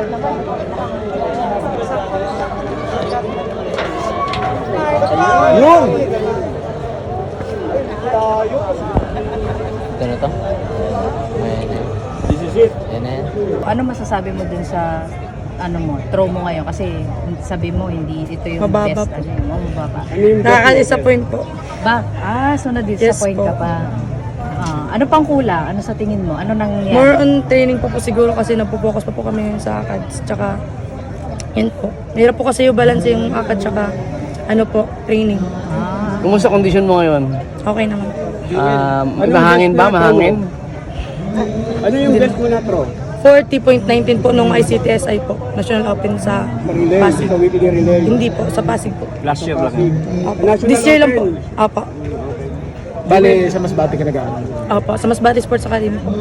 Yun! Ito na to? This is it. Yan na yan. Ano masasabi mo dun sa ano mo, throw mo ngayon? Kasi sabi mo hindi ito yung Mababa best. po. Ano mo, mababa. Ano yung Nakaka-disappoint po. So na-disappoint Yes po. ka pa. Ano pang kulang? Ano sa tingin mo? Ano nangyari? More on training po siguro kasi nagpo-focus pa po kami sa ACADS. Tsaka, yun po. Mahirap po kasi yung balance yung ACADS tsaka ano po, training. Kumusta kondisyon mo ngayon? Okay naman po. Mahangin ba? Mahangin? Ano yung best mo na throw? 40.19 po nung ICTSI po. National Open sa Relay, Pasig. sa weekly relay. Hindi po, sa Pasig po. Last year lang. Opo. National This year lang po. Open. Apo. Bale, sa Masbate ka nag-aaral. Opo, sa Masbate Sports Academy po.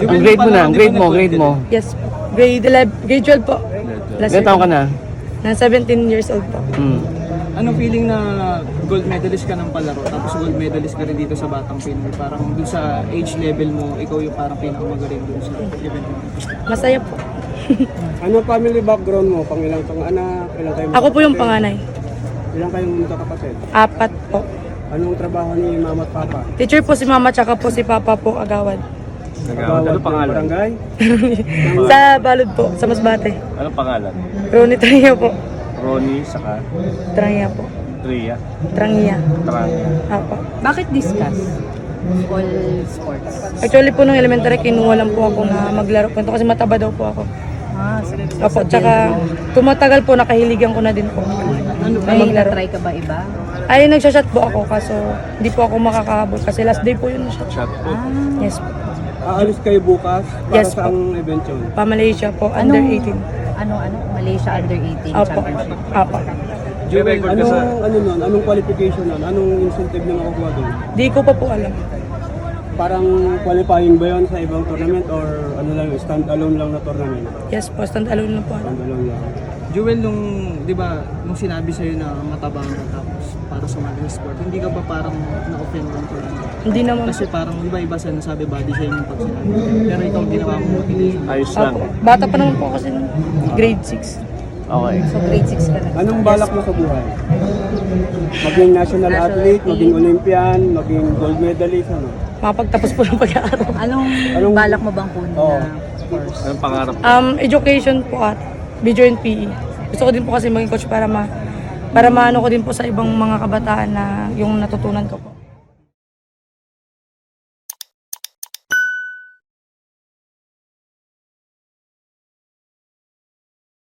Ang grade mo na, ang grade mo. Yes po. Grade 11, grade 12 po. Last Ilan taon ka na? Na 17 years old po. Anong feeling na gold medalist ka ng palaro tapos gold medalist ka rin dito sa Batang Pinoy? Parang dun sa age level mo, ikaw yung parang pinakamagaling dun sa event mo. Masaya po. Ano family background mo? Pang ilang pang anak? Ilang kayo Ako po yung panganay. Ilang kayong magkakapatid? 4 po. Anong trabaho ni mama at papa? Teacher po si mama tsaka po si papa po agawad. Ano pangalan? Barangay? Sa Balod po, sa Masbate. Anong pangalan? Ronnie Trangia po. Ronnie, saka Trangia po. Tria, Trangia. Trania. Apo. Bakit discuss all sports? Actually po nung elementary kinuha lang po ako na maglaro po. Ito kasi mataba daw po ako. Apo, tsaka tumatagal po nakahiligan ko na din po. May na-try ka ba iba? Ay, nagsashot po ako kaso hindi po ako makakahabol kasi last day po yun shot. Yes po. Aalis kayo bukas para Yes, sa ang event yun? Pa Malaysia po, under 18. Ano? Malaysia Under 18 Apo. Championship. Apo. Anong qualification nun? Anong incentive na makukuha doon? Di ko pa po alam. Parang qualifying ba yun sa ibang tournament or ano lang, stand-alone lang na tournament? Yes po, stand alone na po ako. Stand-alone lang. Jewel, di ba, nung sinabi sa'yo na matabang ka tapos para sumali sa sport, hindi ka ba parang na-offend ng tournament? Hindi naman. Kasi parang iba-iba sa nasabi body shaming pag sinabi. Pero ikaw ginawa mo motivation. Ayos Apo. Bata pa naman po kasi nung grade 6. Okay. So grade 6 ka na. Anong balak mo sa buhay? Maging national athlete, maging Olympian, maging gold medalist, ano? Makapagtapos po ng pag-aaral. Anong balak mo bang kunin Oo. na course? Anong pangarap? Education po at video and PE. Gusto ko din po kasi maging coach para maano ko din po sa ibang mga kabataan na yung natutunan ko po.